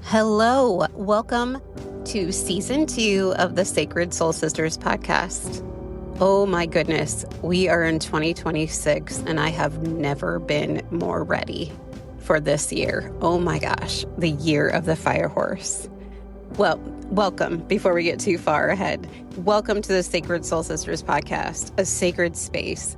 Hello, welcome to season 2 of the Sacred Soul Sisters podcast. Oh my goodness, we are in 2026 and I have never been more ready for this year. Oh my gosh, the year of the fire horse. Well, welcome before we get too far ahead. Welcome to the Sacred Soul Sisters podcast, a sacred space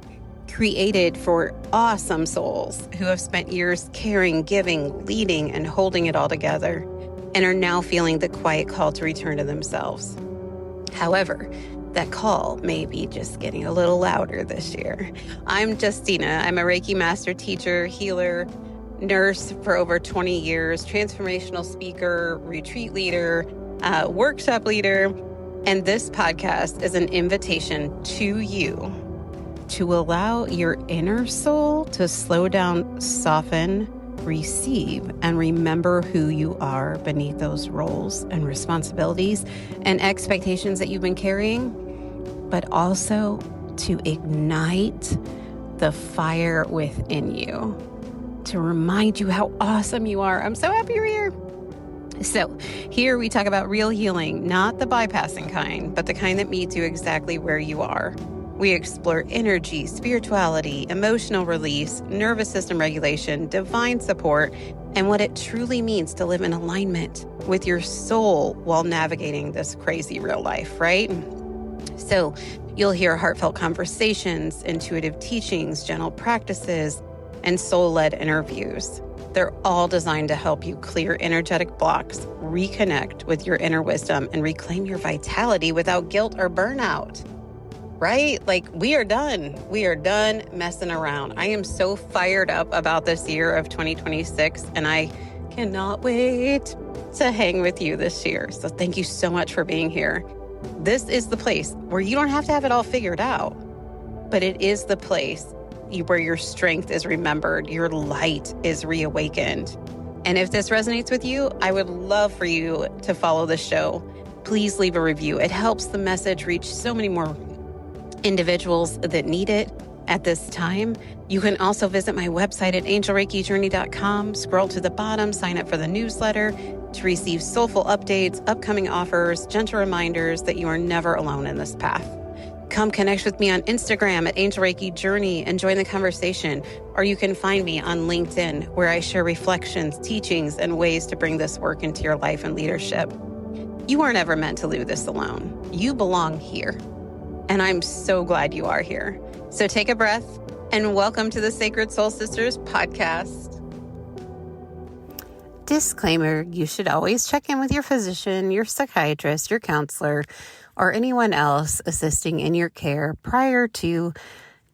created for awesome souls who have spent years caring, giving, leading, and holding it all together, and are now feeling the quiet call to return to themselves. However, that call may be just getting a little louder this year. I'm Justina. I'm a Reiki master teacher, healer, nurse for over 20 years, transformational speaker, retreat leader, workshop leader, and this podcast is an invitation to you to allow your inner soul to slow down, soften, receive, and remember who you are beneath those roles and responsibilities and expectations that you've been carrying, but also to ignite the fire within you, to remind you how awesome you are. I'm so happy you're here. So here we talk about real healing, not the bypassing kind, but the kind that meets you exactly where you are. We explore energy, spirituality, emotional release, nervous system regulation, divine support, and what it truly means to live in alignment with your soul while navigating this crazy real life, right? So you'll hear heartfelt conversations, intuitive teachings, gentle practices, and soul-led interviews. They're all designed to help you clear energetic blocks, reconnect with your inner wisdom, and reclaim your vitality without guilt or burnout. Right? Like we are done. We are done messing around. I am so fired up about this year of 2026 and I cannot wait to hang with you this year. So thank you so much for being here. This is the place where you don't have to have it all figured out, but it is the place where your strength is remembered, your light is reawakened. And if this resonates with you, I would love for you to follow the show. Please leave a review. It helps the message reach so many more individuals that need it at this time. You can also visit my website at angelreikijourney.com, scroll to the bottom, sign up for the newsletter to receive soulful updates, upcoming offers, gentle reminders that you are never alone in this path. Come connect with me on Instagram at Angel Reiki Journey and join the conversation, or you can find me on LinkedIn where I share reflections, teachings, and ways to bring this work into your life and leadership. You weren't ever meant to do this alone. You belong here. And I'm so glad you are here. So take a breath and welcome to the Sacred Soul Sisters podcast. Disclaimer, you should always check in with your physician, your psychiatrist, your counselor, or anyone else assisting in your care prior to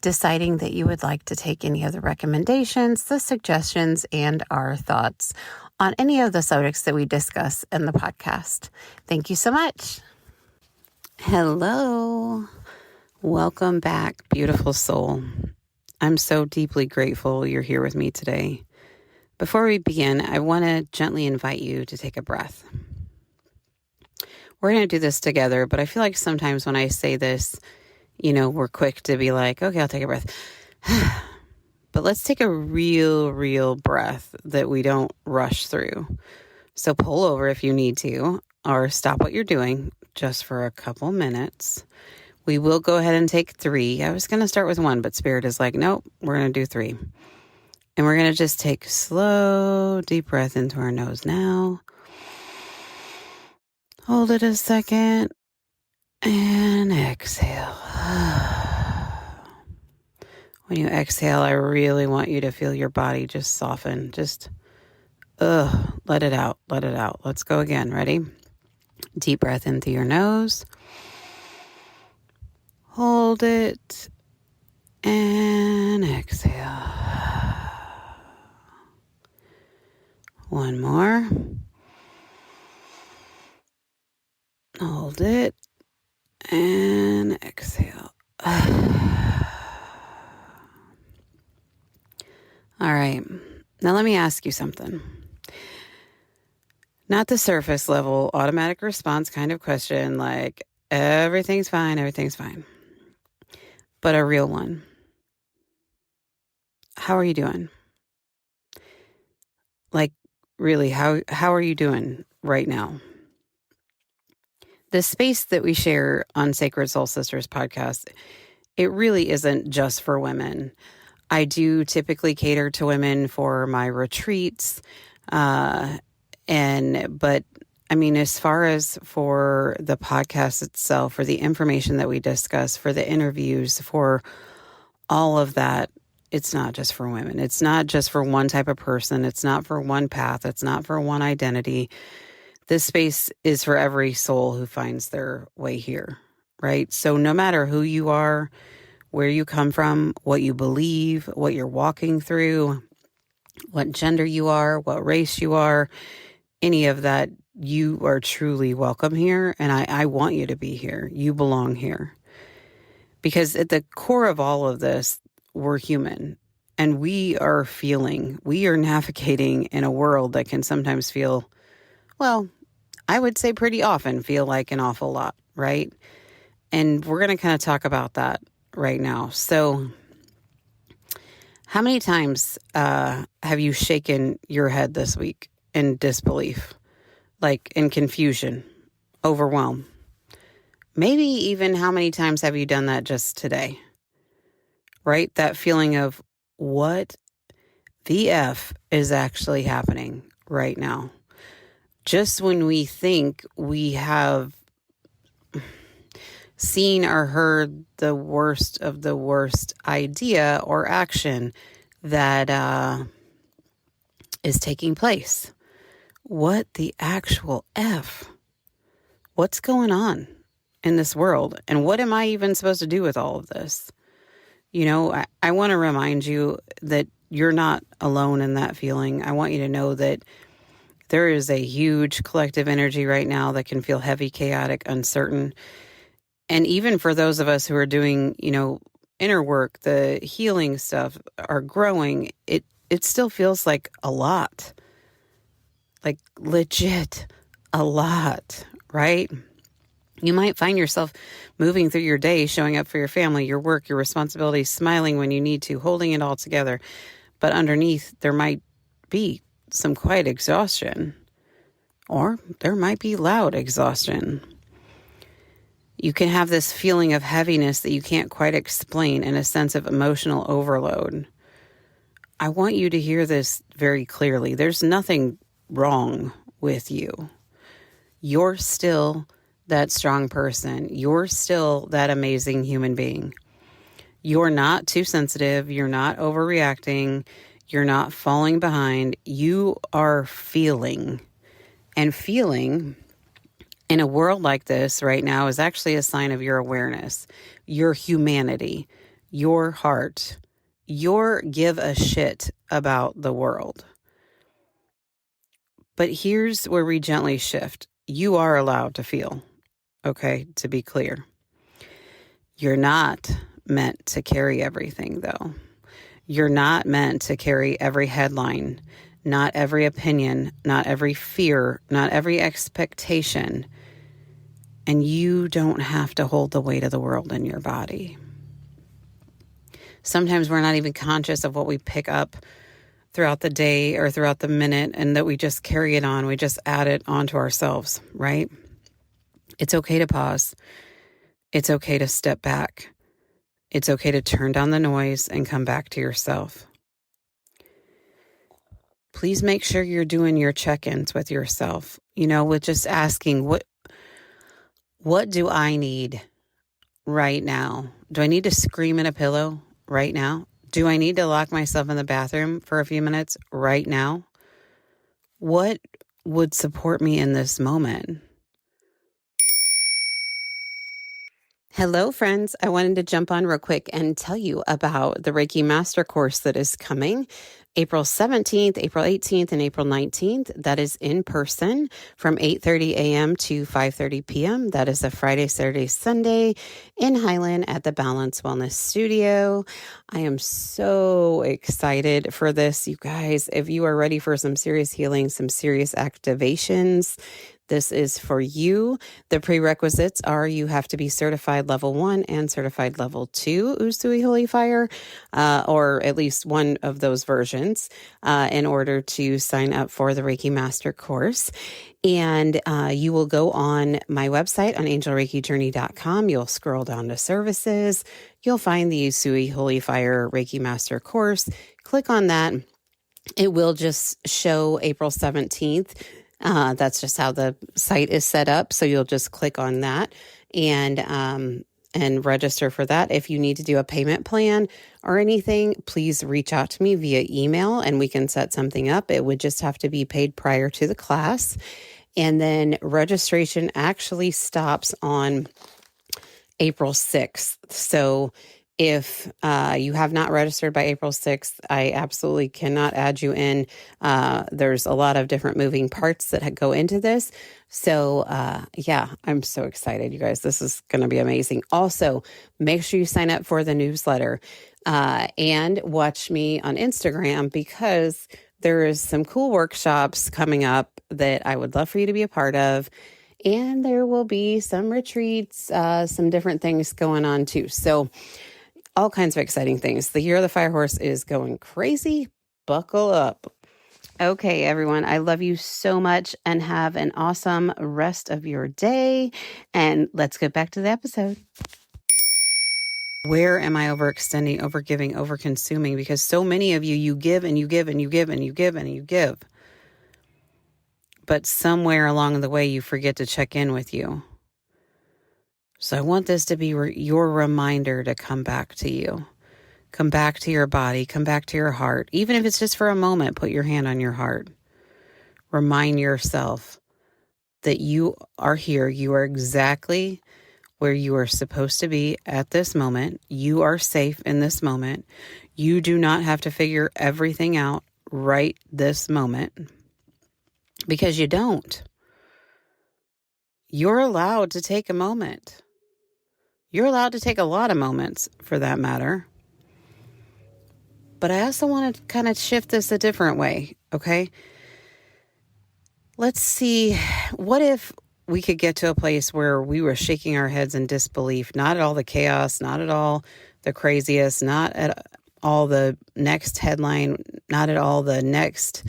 deciding that you would like to take any of the recommendations, the suggestions, and our thoughts on any of the subjects that we discuss in the podcast. Thank you so much. Hello. Welcome back, beautiful soul. I'm so deeply grateful you're here with me today. Before we begin, I want to gently invite you to take a breath. We're going to do this together, but I feel like sometimes when I say this, we're quick to be like, okay, I'll take a breath. But let's take a real breath that we don't rush through. So pull over if you need to, or stop what you're doing just for a couple minutes. We will go ahead and take 3. I was going to start with 1, but Spirit is like, nope, we're going to do 3. And we're going to just take slow, deep breath into our nose now. Hold it a second and exhale. When you exhale, I really want you to feel your body just soften. Just, let it out, let it out. Let's go again. Ready? Deep breath in through your nose. Hold it and exhale. 1 more. Hold it and exhale. All right. Now let me ask you something. Not the surface level automatic response kind of question like everything's fine, but a real one. How are you doing? Like really, how are you doing right now? The space that we share on Sacred Soul Sisters podcast, it really isn't just for women. I do typically cater to women for my retreats. But I mean, as far as for the podcast itself, for the information that we discuss, for the interviews, for all of that, it's not just for women. It's not just for one type of person. It's not for one path. It's not for one identity. This space is for every soul who finds their way here, right? So no matter who you are, where you come from, what you believe, what you're walking through, what gender you are, what race you are, any of that, you are truly welcome here. And I want you to be here. You belong here. Because at the core of all of this, we're human. And we are navigating in a world that can sometimes feel, well, I would say pretty often feel like an awful lot, right? And we're going to kind of talk about that right now. So how many times have you shaken your head this week in disbelief, like in confusion, overwhelm? Maybe even how many times have you done that just today, right? That feeling of what the F is actually happening right now. Just when we think we have seen or heard the worst of the worst idea or action that is taking place. What the actual F? What's going on in this world? And what am I even supposed to do with all of this? You know, I want to remind you that you're not alone in that feeling. I want you to know that there is a huge collective energy right now that can feel heavy, chaotic, uncertain. And even for those of us who are doing, inner work, the healing stuff, are growing, it still feels like a lot. Like legit a lot, right? You might find yourself moving through your day, showing up for your family, your work, your responsibilities, smiling when you need to, holding it all together. But underneath, there might be some quiet exhaustion, or there might be loud exhaustion. You can have this feeling of heaviness that you can't quite explain and a sense of emotional overload. I want you to hear this very clearly. There's nothing wrong with you. You're still that strong person. You're still that amazing human being. You're not too sensitive. You're not overreacting. You're not falling behind. You are feeling. And feeling in a world like this right now is actually a sign of your awareness, your humanity, your heart, your give a shit about the world. But here's where we gently shift. You are allowed to feel, okay, to be clear. You're not meant to carry everything, though. You're not meant to carry every headline, not every opinion, not every fear, not every expectation. And you don't have to hold the weight of the world in your body. Sometimes we're not even conscious of what we pick up throughout the day or throughout the minute, and that we just carry it on. We just add it onto ourselves, right? It's okay to pause. It's okay to step back. It's okay to turn down the noise and come back to yourself. Please make sure you're doing your check-ins with yourself, with just asking, what do I need right now? Do I need to scream in a pillow right now? Do I need to lock myself in the bathroom for a few minutes right now? What would support me in this moment? Hello, friends. I wanted to jump on real quick and tell you about the Reiki Master Course that is coming April 17th, April 18th, and April 19th. That is in person from 8:30 a.m. to 5:30 p.m. That is a Friday, Saturday, Sunday in Highland at the Balance Wellness Studio. I am so excited for this, you guys. If you are ready for some serious healing, some serious activations, This is for you. The prerequisites are you have to be certified level 1 and certified level 2 Usui Holy Fire, or at least one of those versions, in order to sign up for the Reiki Master course. And you will go on my website on angelreikijourney.com. You'll scroll down to services. You'll find the Usui Holy Fire Reiki Master course. Click on that. It will just show April 17th. That's just how the site is set up. So you'll just click on that and register for that. If you need to do a payment plan or anything, please reach out to me via email and we can set something up. It would just have to be paid prior to the class. And then registration actually stops on April 6th. So if you have not registered by April 6th, I absolutely cannot add you in. There's a lot of different moving parts that go into this. So yeah, I'm so excited, you guys. This is going to be amazing. Also, make sure you sign up for the newsletter and watch me on Instagram because there is some cool workshops coming up that I would love for you to be a part of. And there will be some retreats, some different things going on too. So all kinds of exciting things. The Year of the Fire Horse is going crazy. Buckle up. Okay, everyone, I love you so much and have an awesome rest of your day. And let's get back to the episode. Where am I overextending, overgiving, overconsuming? Because so many of you give and you give and you give and you give and you give. But somewhere along the way, you forget to check in with you. So I want this to be your reminder to come back to you. Come back to your body. Come back to your heart. Even if it's just for a moment, put your hand on your heart. Remind yourself that you are here. You are exactly where you are supposed to be at this moment. You are safe in this moment. You do not have to figure everything out right this moment because you don't. You're allowed to take a moment. You're allowed to take a lot of moments for that matter. But I also want to kind of shift this a different way, okay? Let's see, what if we could get to a place where we were shaking our heads in disbelief, not at all the chaos, not at all the craziest, not at all the next headline, not at all the next...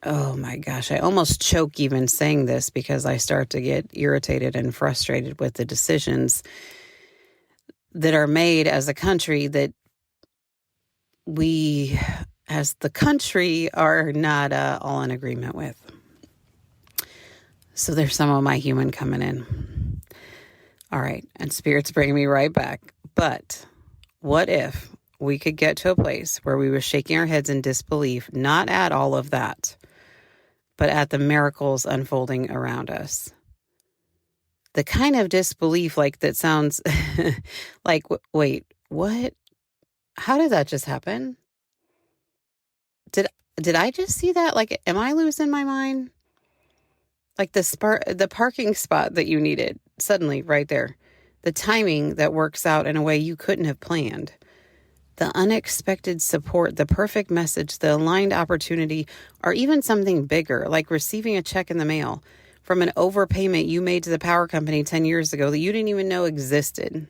Oh my gosh, I almost choke even saying this because I start to get irritated and frustrated with the decisions that are made as a country that we, as the country, are not all in agreement with. So there's some of my human coming in. All right, and Spirit's bringing me right back. But what if we could get to a place where we were shaking our heads in disbelief, not at all of that, but at the miracles unfolding around us? The kind of disbelief like that sounds like, wait, what? How did that just happen? Did I just see that? Like, am I losing my mind? Like the parking spot that you needed suddenly right there. The timing that works out in a way you couldn't have planned. The unexpected support, the perfect message, the aligned opportunity, or even something bigger, like receiving a check in the mail from an overpayment you made to the power company 10 years ago that you didn't even know existed.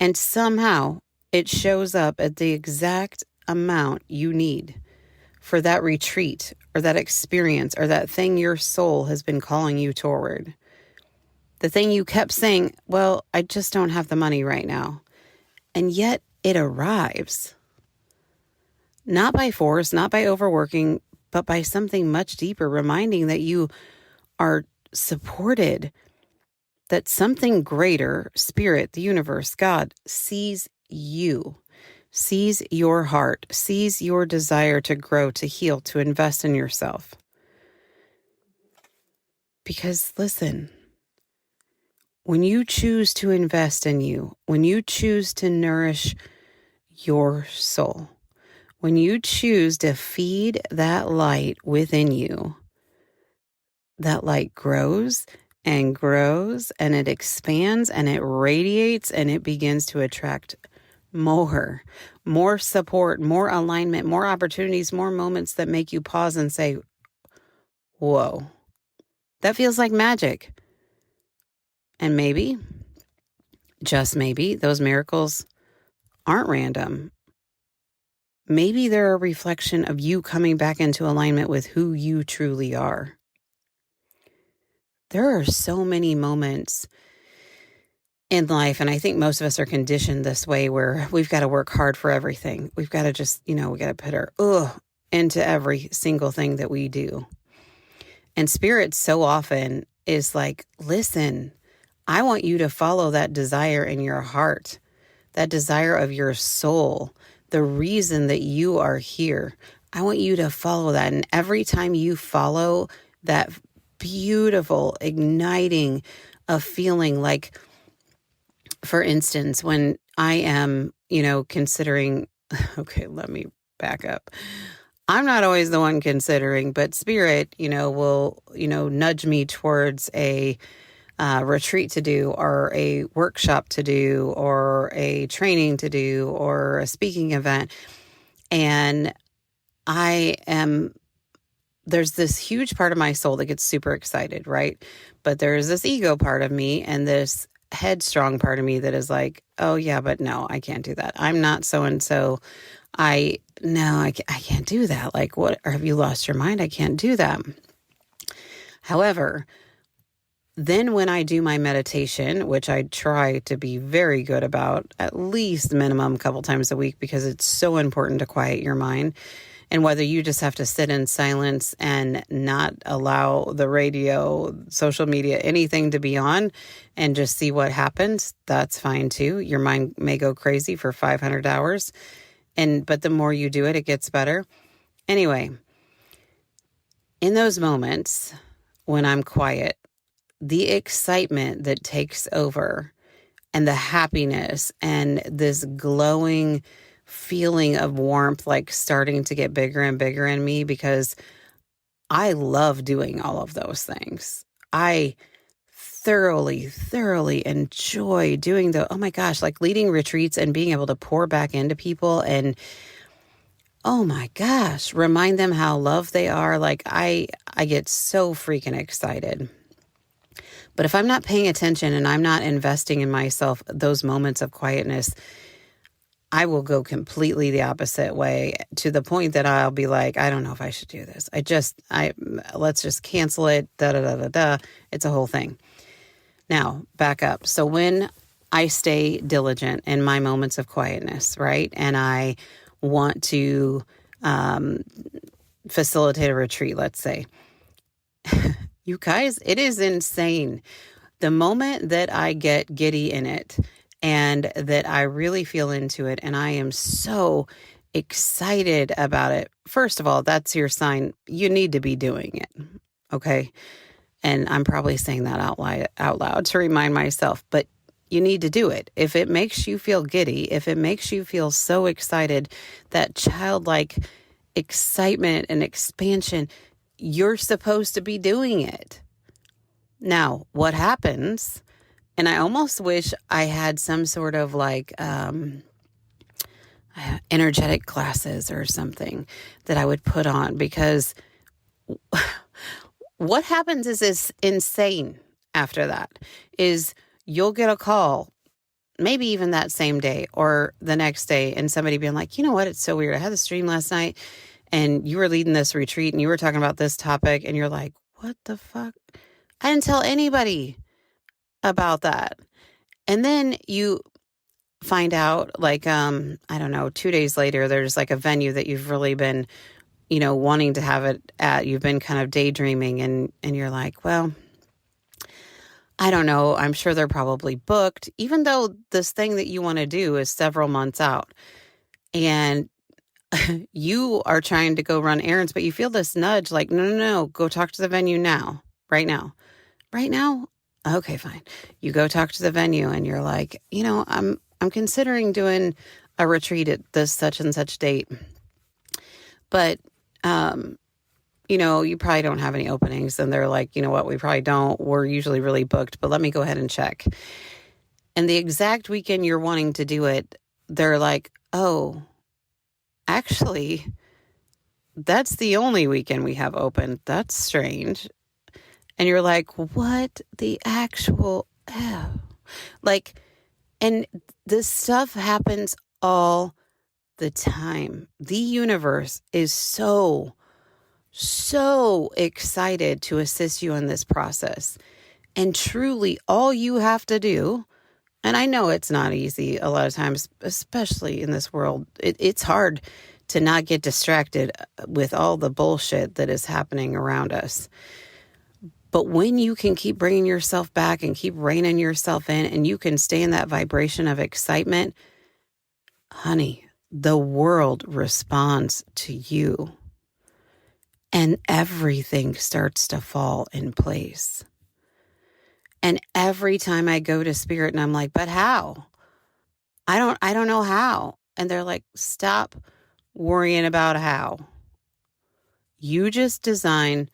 And somehow it shows up at the exact amount you need for that retreat or that experience or that thing your soul has been calling you toward. The thing you kept saying, well, I just don't have the money right now. And yet it arrives. Not by force, not by overworking, but by something much deeper, reminding that you are supported, that something greater, Spirit, the universe, God, sees you, sees your heart, sees your desire to grow, to heal, to invest in yourself. Because listen, when you choose to invest in you, when you choose to nourish your soul, when you choose to feed that light within you, that light grows and grows and it expands and it radiates and it begins to attract more support, more alignment, more opportunities, more moments that make you pause and say, whoa, That feels like magic. And maybe, just maybe, those miracles aren't random. Maybe they're a reflection of you coming back into alignment with who you truly are. There are so many moments in life, and I think most of us are conditioned this way, where we've got to work hard for everything. We've got to just, we got to put our into every single thing that we do. And Spirit so often is like, listen, I want you to follow that desire in your heart, that desire of your soul, the reason that you are here. I want you to follow that. And every time you follow that beautiful, igniting of feeling, like, for instance, when I am, considering, okay, let me back up. I'm not always the one considering, but Spirit, will, nudge me towards a retreat to do, or a workshop to do, or a training to do, or a speaking event. And there's this huge part of my soul that gets super excited, right? But there's this ego part of me and this headstrong part of me that is like, oh yeah, but no, I can't do that. I'm not so-and-so. I can't do that. Like, what, or have you lost your mind? I can't do that. However, then when I do my meditation, which I try to be very good about, at least minimum a couple times a week, because it's so important to quiet your mind. And whether you just have to sit in silence and not allow the radio, social media, anything to be on, and just see what happens, that's fine too. Your mind may go crazy for 500 hours. But the more you do it, it gets better. Anyway, in those moments when I'm quiet, the excitement that takes over, and the happiness, and this glowing feeling of warmth, like, starting to get bigger and bigger in me, because I love doing all of those things. I thoroughly enjoy doing oh my gosh, like leading retreats and being able to pour back into people and, oh my gosh, remind them how loved they are. Like, I get so freaking excited. But if I'm not paying attention and I'm not investing in myself, those moments of quietness, I will go completely the opposite way, to the point that I'll be like, I don't know if I should do this. Let's just cancel it. It's a whole thing. Now, back up. So when I stay diligent in my moments of quietness, right? And I want to facilitate a retreat, let's say. You guys, it is insane. The moment that I get giddy in it, and that I really feel into it, and I am so excited about it, first of all, that's your sign you need to be doing it, okay? And I'm probably saying that out loud to remind myself, but you need to do it. If it makes you feel giddy, if it makes you feel so excited, that childlike excitement and expansion, you're supposed to be doing it. Now, what happens, and I almost wish I had some sort of like energetic classes or something that I would put on, because what happens is insane after that. Is you'll get a call, maybe even that same day or the next day, and somebody being like, you know what, it's so weird. I had this dream last night and you were leading this retreat and you were talking about this topic, and you're like, what the fuck? I didn't tell anybody about that. And then you find out, like, I don't know, 2 days later, there's like a venue that you've really been, wanting to have it at. You've been kind of daydreaming, and you're like, well, I don't know. I'm sure they're probably booked, even though this thing that you want to do is several months out. And you are trying to go run errands, but you feel this nudge like, no, go talk to the venue now, right now. Right now? Okay, fine. You go talk to the venue and you're like, I'm considering doing a retreat at this such and such date. But, you probably don't have any openings. And they're like, you know what, we probably don't. We're usually really booked, but let me go ahead and check. And the exact weekend you're wanting to do it, they're like, oh, actually, that's the only weekend we have open. That's strange. And you're like, what the actual hell? Like, and this stuff happens all the time. The universe is so excited to assist you in this process. And truly, all you have to do, and I know it's not easy a lot of times, especially in this world, it's hard to not get distracted with all the bullshit that is happening around us. But when you can keep bringing yourself back and keep reining yourself in, and you can stay in that vibration of excitement, honey, the world responds to you. And everything starts to fall in place. And every time I go to Spirit and I'm like, but how? I don't know how. And they're like, stop worrying about how. You just design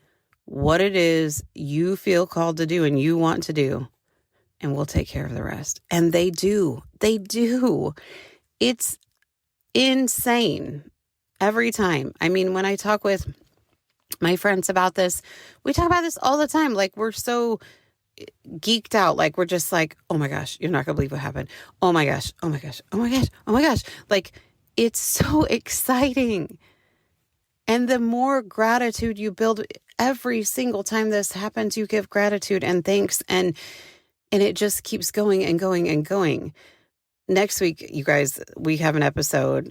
what it is you feel called to do and you want to do, and we'll take care of the rest. And they do. They do. It's insane every time. I mean, when I talk with my friends about this, we talk about this all the time. Like, we're so geeked out. Like, we're just like, oh my gosh, you're not gonna believe what happened. Oh my gosh, oh my gosh, oh my gosh, oh my gosh. Like, it's so exciting. And the more gratitude you build, every single time this happens, you give gratitude and thanks, and it just keeps going and going and going. Next week, you guys, we have an episode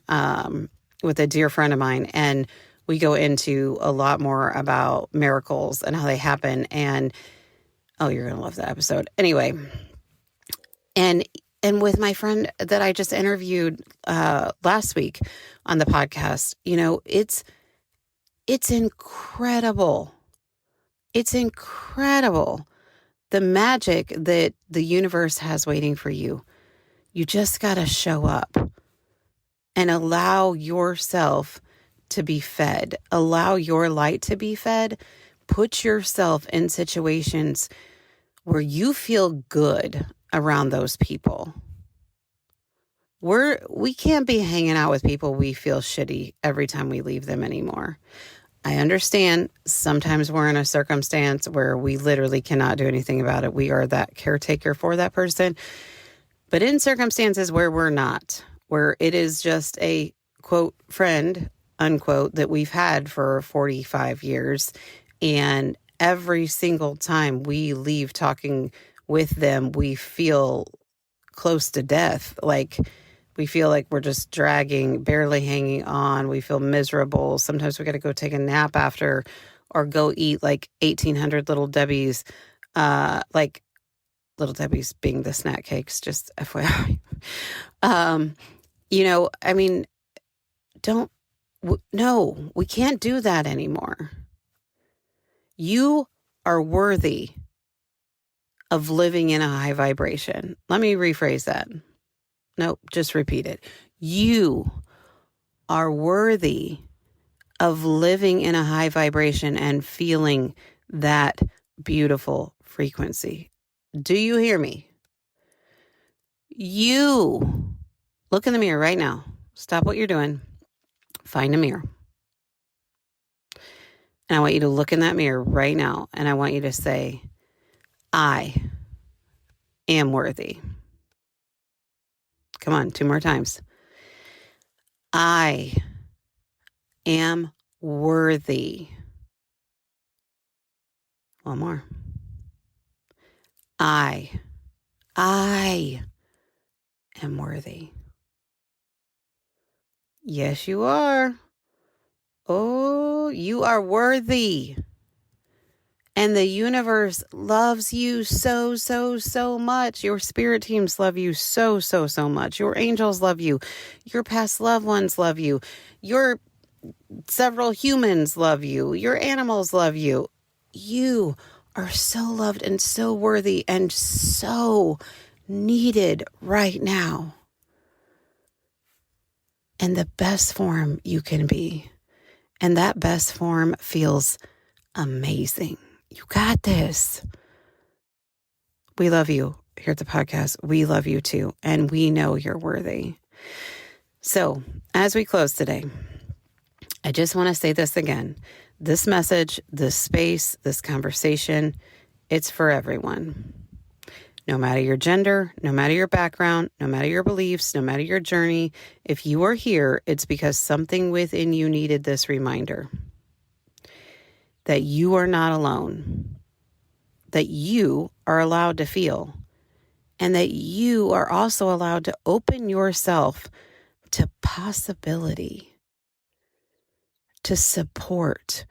with a dear friend of mine, and we go into a lot more about miracles and how they happen. And oh, you're going to love that episode. Anyway, and with my friend that I just interviewed last week on the podcast, you know, it's incredible. It's incredible, the magic that the universe has waiting for you. You just got to show up and allow yourself to be fed. Allow your light to be fed. Put yourself in situations where you feel good around those people. We can't be hanging out with people we feel shitty every time we leave them anymore. I understand sometimes we're in a circumstance where we literally cannot do anything about it. We are that caretaker for that person. But in circumstances where we're not, where it is just a, quote, friend, unquote, that we've had for 45 years, and every single time we leave talking with them, we feel close to death. Like, we feel like we're just dragging, barely hanging on. We feel miserable. Sometimes we got to go take a nap after, or go eat like 1,800 Little Debbie's, like Little Debbie's being the snack cakes, just FYI. You know, I mean, no, we can't do that anymore. You are worthy of living in a high vibration. Let me rephrase that. Nope, just repeat it. You are worthy of living in a high vibration and feeling that beautiful frequency. Do you hear me? You look in the mirror right now. Stop what you're doing. Find a mirror. And I want you to look in that mirror right now. And I want you to say, I am worthy. Come on, 2 more times. I am worthy. 1 more. I am worthy. Yes, you are. Oh, you are worthy. And the universe loves you so much. Your spirit teams love you so much. Your angels love you. Your past loved ones love you. Your several humans love you. Your animals love you. You are so loved and so worthy and so needed right now. In the best form you can be. And that best form feels amazing. You got this. We love you here at the podcast. We love you too. And we know you're worthy. So as we close today, I just want to say this again. This message, this space, this conversation It's for everyone. No matter your gender, no matter your background, no matter your beliefs, no matter your journey, if you are here, it's because something within you needed this reminder that you are not alone, that you are allowed to feel, and that you are also allowed to open yourself to possibility, to support,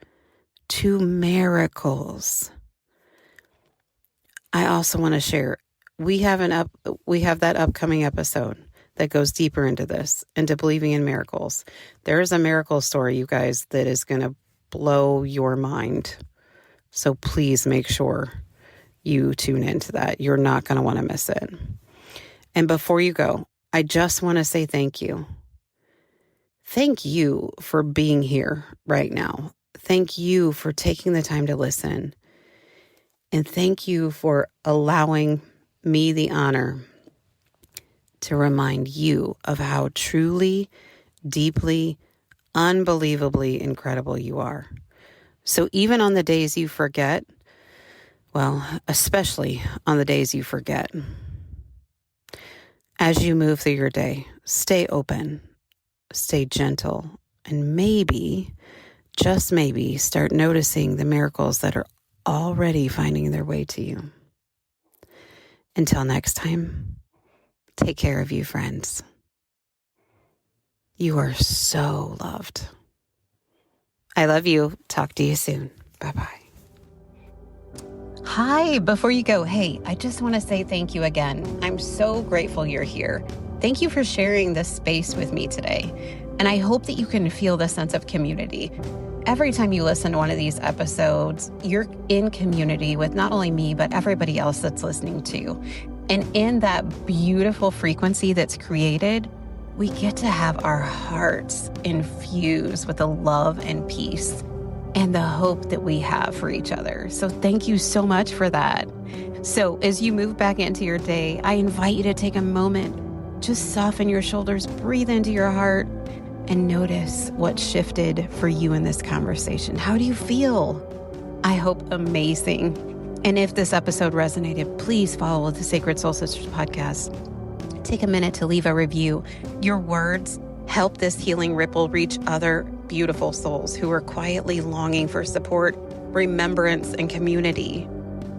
to miracles. I also want to share, we have that upcoming episode that goes deeper into this, into believing in miracles. There is a miracle story, you guys, that is going to blow your mind. So please make sure you tune into that. You're not going to want to miss it. And before you go, I just want to say thank you. Thank you for being here right now. Thank you for taking the time to listen. And thank you for allowing me the honor to remind you of how truly, deeply, unbelievably incredible you are. So even on the days you forget, well, especially on the days you forget, as you move through your day, stay open, stay gentle, and maybe, just maybe, start noticing the miracles that are already finding their way to you. Until next time, take care of you, friends. You are so loved. I love you. Talk to you soon. Bye-bye. Hi, before you go, hey, I just want to say thank you again. I'm so grateful you're here. Thank you for sharing this space with me today. And I hope that you can feel the sense of community. Every time you listen to one of these episodes, you're in community with not only me, but everybody else that's listening too. And in that beautiful frequency that's created, we get to have our hearts infused with the love and peace and the hope that we have for each other. So thank you so much for that. So as you move back into your day, I invite you to take a moment, just soften your shoulders, breathe into your heart, and notice what shifted for you in this conversation. How do you feel? I hope amazing. And if this episode resonated, please follow the Sacred Soul Sisters podcast. Take a minute to leave a review. Your words help this healing ripple reach other beautiful souls who are quietly longing for support, remembrance, and community.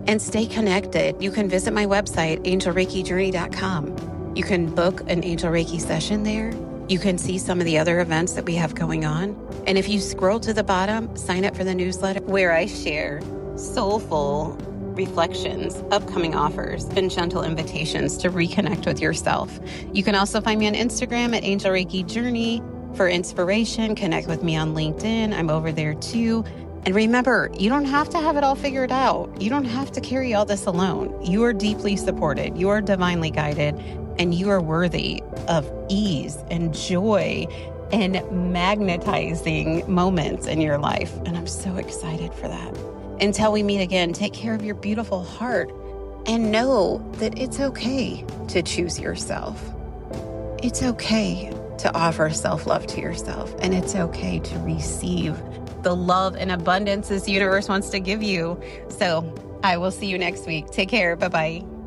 And stay connected. You can visit my website, angelreikijourney.com. You can book an Angel Reiki session there. You can see some of the other events that we have going on. And if you scroll to the bottom, sign up for the newsletter where I share soulful reflections, upcoming offers, and gentle invitations to reconnect with yourself. You can also find me on Instagram at Angel Reiki Journey for inspiration. Connect with me on LinkedIn. I'm over there too. And remember, you don't have to have it all figured out. You don't have to carry all this alone. You are deeply supported. You are divinely guided, and you are worthy of ease and joy and magnetizing moments in your life. And I'm so excited for that. Until we meet again, take care of your beautiful heart and know that it's okay to choose yourself. It's okay to offer self-love to yourself, and it's okay to receive the love and abundance this universe wants to give you. So I will see you next week. Take care. Bye-bye.